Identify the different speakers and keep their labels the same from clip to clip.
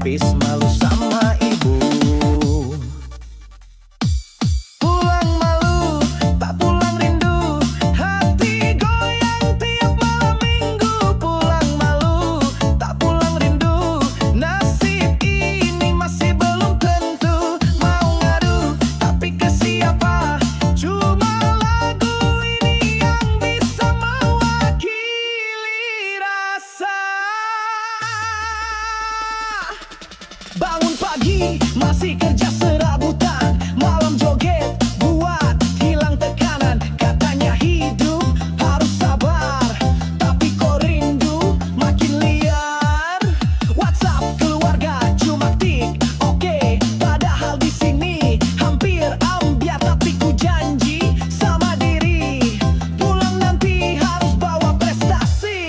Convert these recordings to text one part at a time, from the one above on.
Speaker 1: habis malu sama ibu. Pulang malu, tak pulang rindu, hati goyang tiap malam minggu. Pulang malu, tak pulang rindu, nasib ini masih belum tentu. Mau ngadu, tapi ke siapa? Cuma lagu ini yang bisa mewakili rasa. Bangun pagi, masih kerja serabutan, malam joget buat hilang tekanan. Katanya hidup harus sabar, tapi kok rindu makin liar. WhatsApp keluarga cuma tik oke, padahal di sini hampir ambiar. Tapi ku janji sama diri, pulang nanti harus bawa prestasi.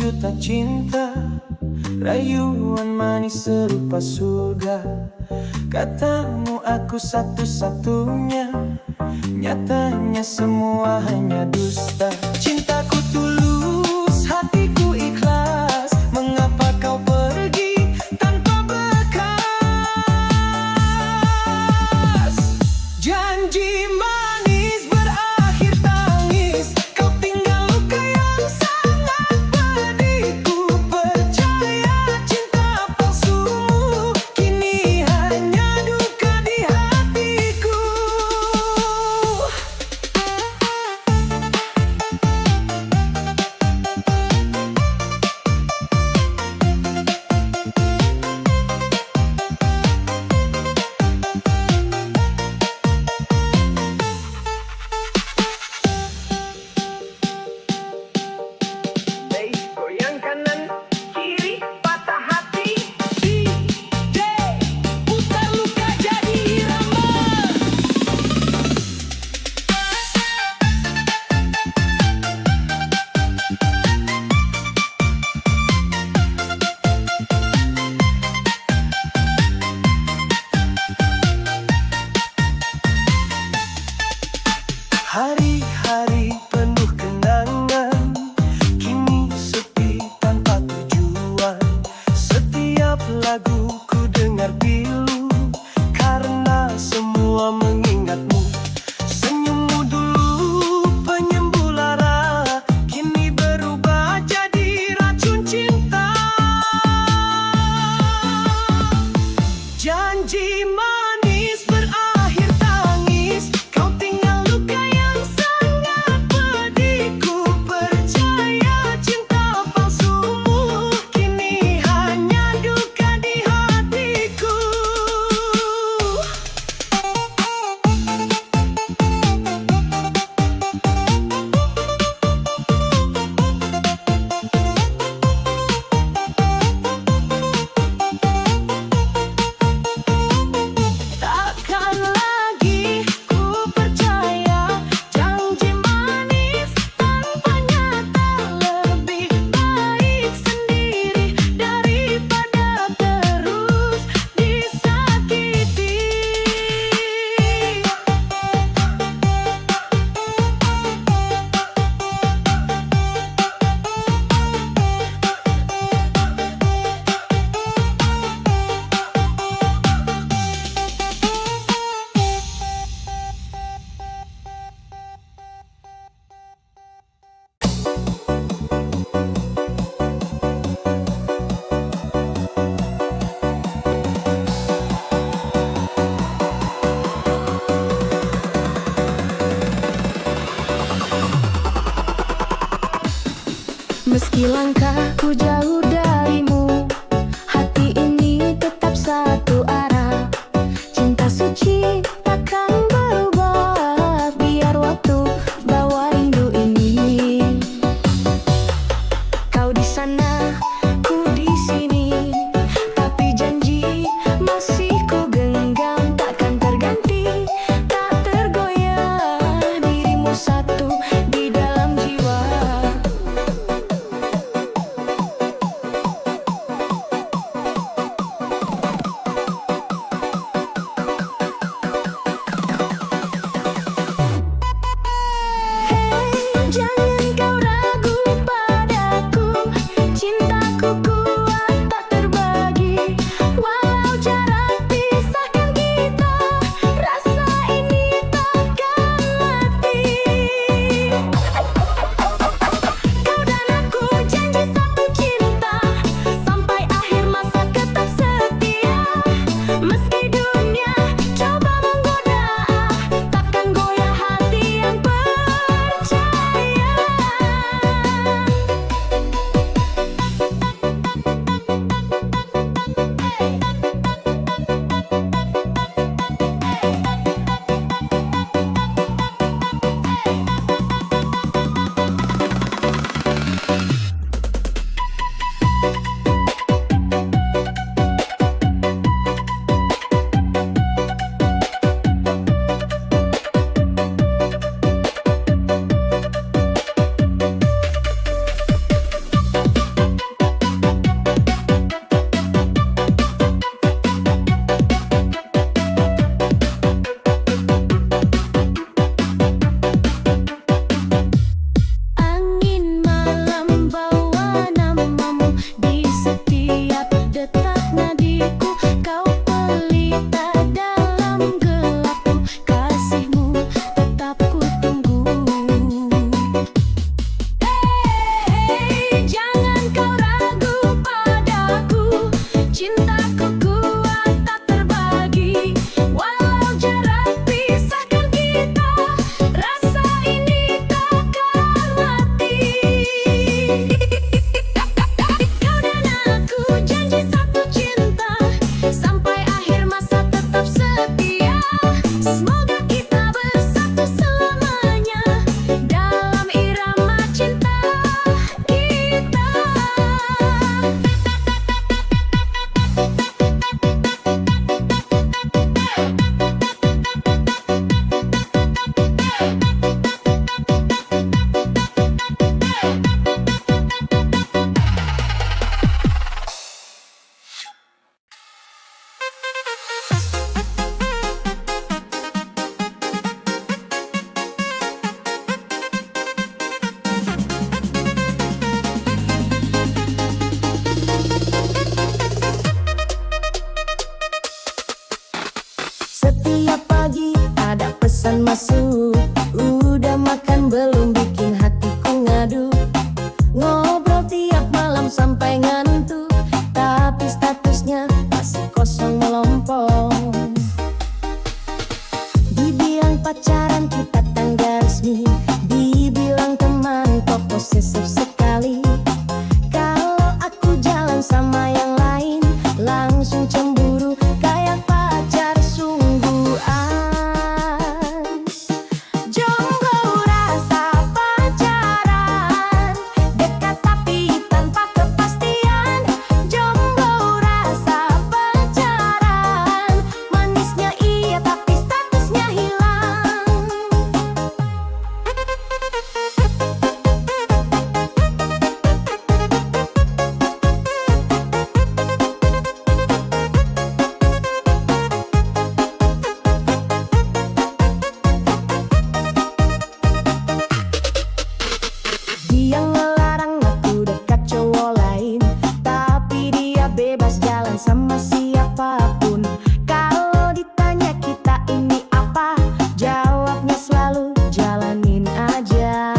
Speaker 1: sejuta cinta, rayuan manis serupa surga. Katamu aku satu-satunya, nyatanya semua hanya dusta. Cintaku tulus, hatiku ikhlas. Mengapa kau pergi tanpa bekas? Janji manis berakhir tangis, kau tinggal luka yang sangat pedih. Ku percaya cinta palsumu kini hanya duka di hatiku. Goyang kanan kiri patah hati, DJ putar luka jadi irama. Hari-hari penuh kenangan kini sepi tanpa tujuan. Setiap lagu ku dengar pilu karena semua mengingatmu. Senyummu dulu penyembuh lara, kini berubah jadi racun cinta. Janji manis berakhir tangis, kau tinggal luka yang sangat pedih. Ku percaya cinta palsumu kini hanya duka di hatiku. Takkan lagi ku percaya janji manis tanpa nyata. Lebih baik sendiri daripada terus disakiti. Meski langkahku jauh darimu, hati ini tetap satu arah. Cinta suci takkan berubah, biar waktu bawa rindu ini. Kau di sana, ku di sini, tapi janji masih ku genggam. Takkan terganti, tak tergoyah, dirimu satu di dalam jiwa. pacaran kita tanggal resmi. Dibilang teman kok posesif sekali. Kalau aku jalan sama yang lain langsung cemburu kayak pacar sungguhan. Jomblo rasa pacaran, dekat tapi tanpa kepastian. Jomblo rasa pacaran, manisnya iya tapi statusnya hilang. Dia ngelarang aku dekat cowok lain, tapi dia bebas jalan sama siapapun. Kalau ditanya kita ini apa, jawabnya selalu jalanin aja.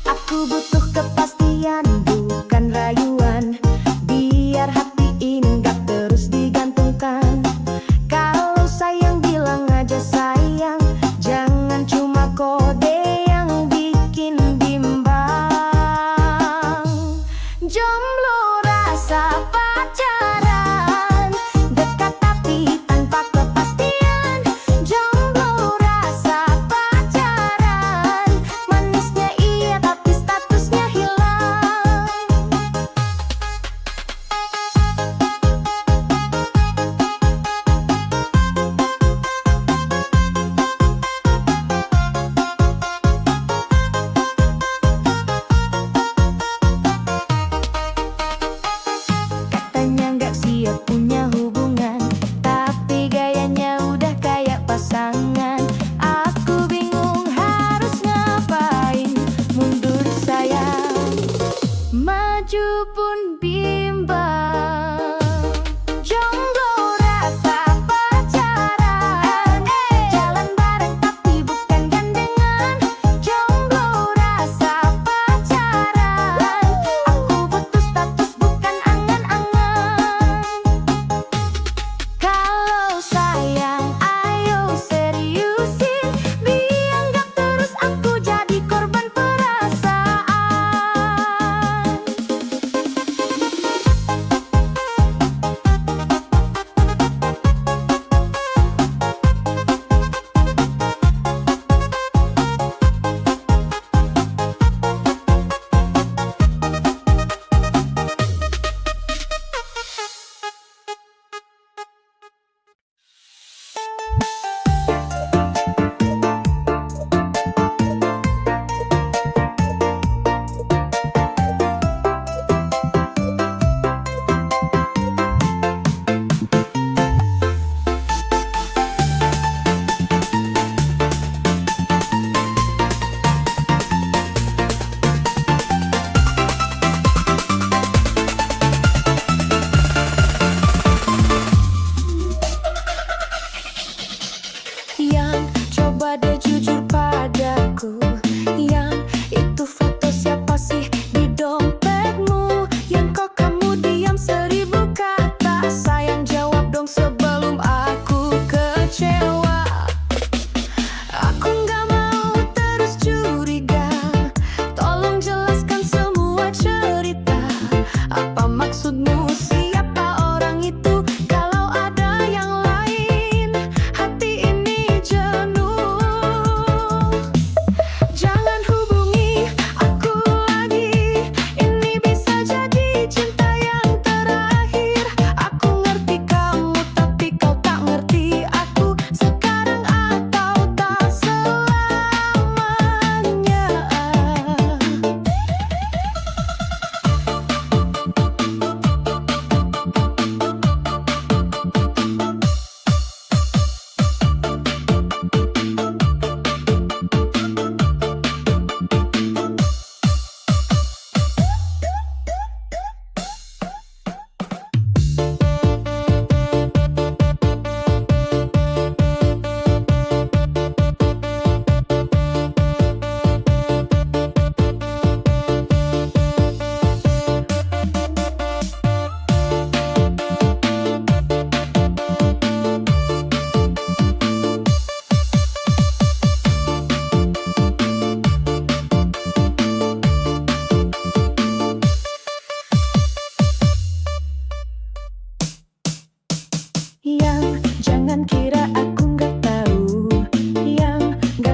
Speaker 1: Aku butuh kepastian, bukan rayuan, biar hati ini gak terus digantungkan. Kalau sayang bilang aja sayang, jangan cuma kode yang bikin bimbang. Jomblo rasa pacaran, dekat tapi tanpa kepastian. Jomblo rasa pacaran, manisnya iya tapi statusnya hilang. Katanya nggak siap punya hubungan, tapi gayanya udah kayak pasangan. Aku bingung harus ngapain, mundur sayang, maju pun bimbang. Jomblo rasa pacaran, jalan bareng tapi bukan gandengan. Jomblo rasa pacaran, aku butuh status bukan angan-angan. Kalau sayang ayo seriusin, biar gak terus aku jadi korban perasaan. Yang coba deh jujur padaku, yang itu foto siapa sih di dompetmu? Yang kok kamu diam 1000 kata, sayang jawab dong sebelum aku kecewa. Aku nggak mau terus curiga, tolong jelaskan semua cerita. Apa maksudmu, siapa orang itu? Kalau ada yang lain, hati ini jenuh.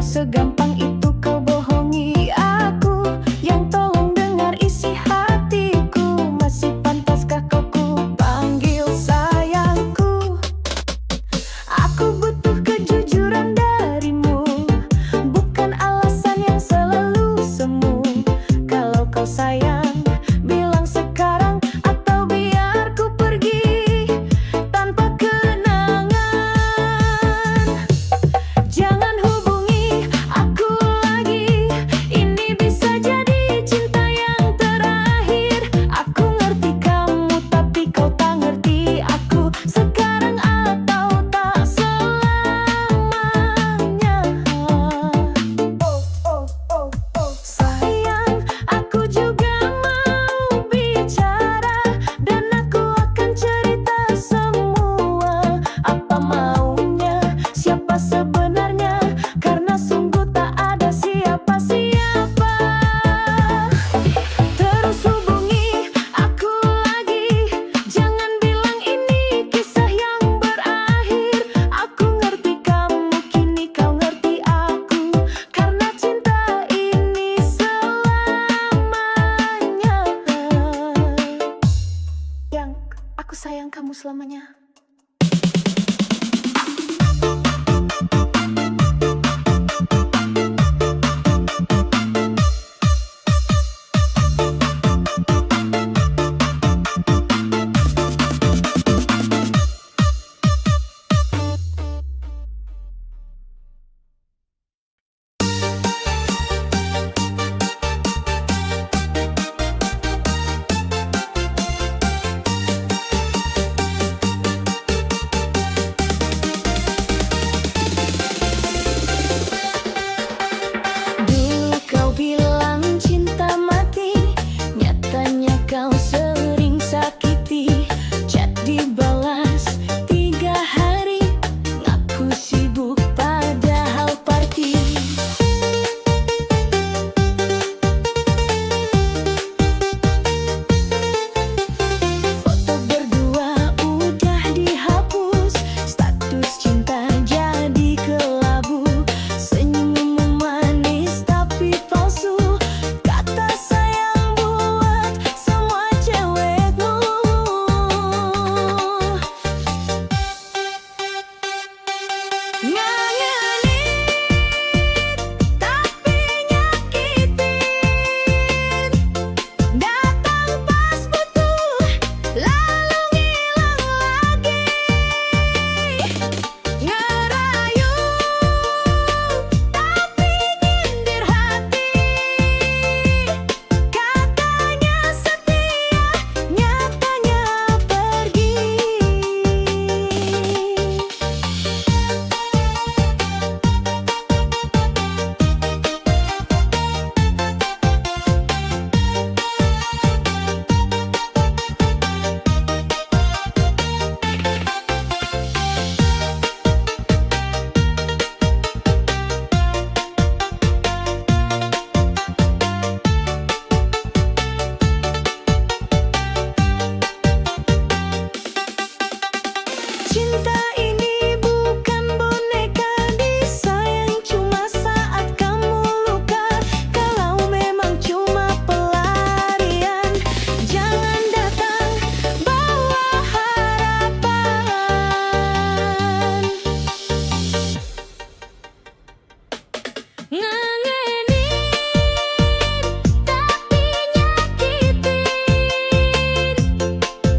Speaker 1: segampang itu kau bohongi aku. Yang tolong dengar isi hatiku. Masih pantaskah kau ku panggil sayangku? Aku butuh kejujuran darimu, bukan alasan yang selalu semu. Kalau kau sayang, bilang sekarang atau biar ku pergi tanpa kenangan. Jangan hubungi aku lagi, ini bisa jadi cinta yang terakhir. Aku ngerti kamu tapi kau tak ngerti aku, sekarang atau tak selamanya. Sayang, aku juga mau bicara, dan aku akan cerita semua apa maunya, siapa sebenarnya, karena sungguh tak ada siapa-siapa. Terus hubungi aku lagi, jangan bilang ini kisah yang berakhir. Aku ngerti kamu, kini kau ngerti aku, karena cinta ini selamanya. Yang aku sayang kamu selamanya. Dulu kau bilang cinta mati, nyatanya kau sering sakiti. Chat dibalas 3 hari, ngaku sibuk padahal party. Foto berdua udah dihapus, status cinta jadi kelabu. Senyummu manis tapi palsu, kata sayang buat semua cewek ngeluh. Ngangenin tapi nyakitin, datang pas butuh lalu ngilang lagi. Ngerayu tapi nyindir hati, katanya setia, nyatanya pergi. Cinta ini bukan boneka, disayang cuma saat kamu luka. Kalau memang cuma pelarian, jangan datang bawa harapan. Ngangenin tapi nyakitin,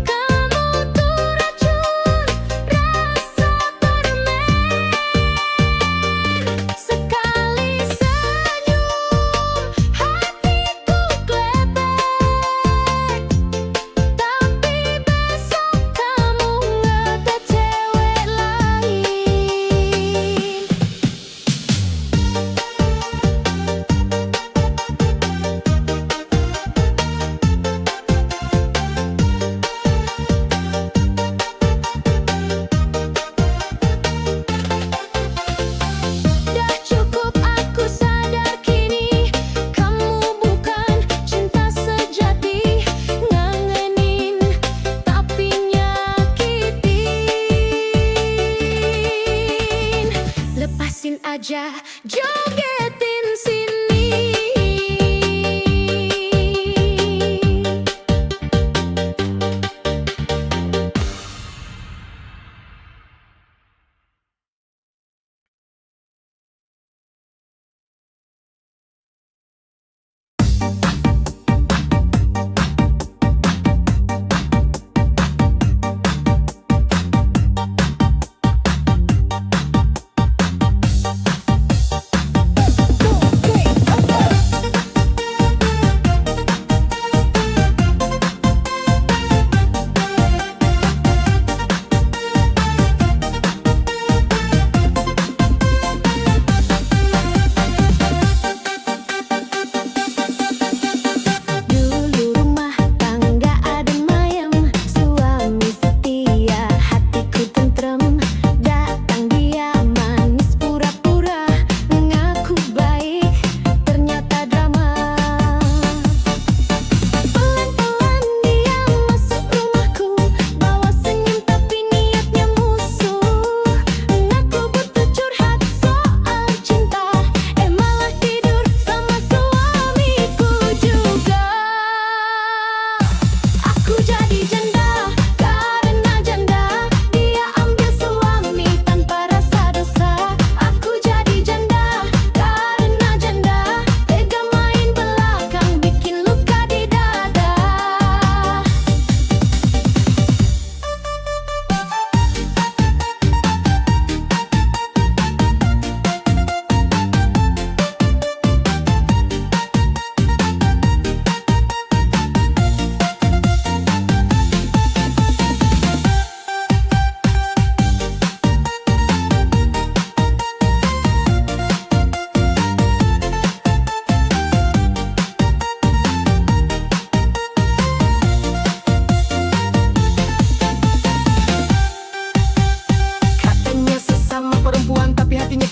Speaker 1: kamu tuh racun rasa permen. Sekali senyum hatiku klepek, tapi besok kamu ngata cewek lain. aja jogetin sini.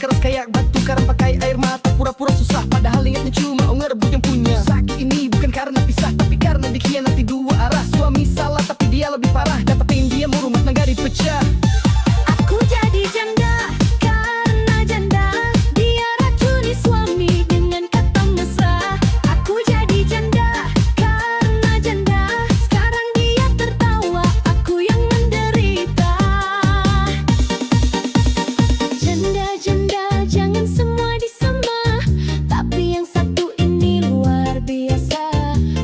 Speaker 2: Keras kayak batu karena pakai air mata, pura-pura susah padahal ingatnya cuma ngerebut yang punya. Sakit ini bukan karena pisah tapi karena dikhianati dua arah. Suami salah tapi dia lebih parah, dapetin dia mau rumah tangga dipecah.
Speaker 1: Aku jadi janda karena janda, dia racuni suami dengan kata mesra. Aku jadi janda karena janda, sekarang dia tertawa, aku yang menderita. Janda-janda jangan semua disama, tapi yang satu ini luar biasa.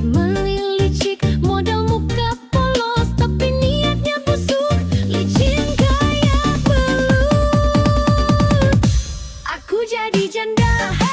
Speaker 1: Melilicik modal muka polos, tapi niatnya busuk, licin kayak belut. Aku jadi janda.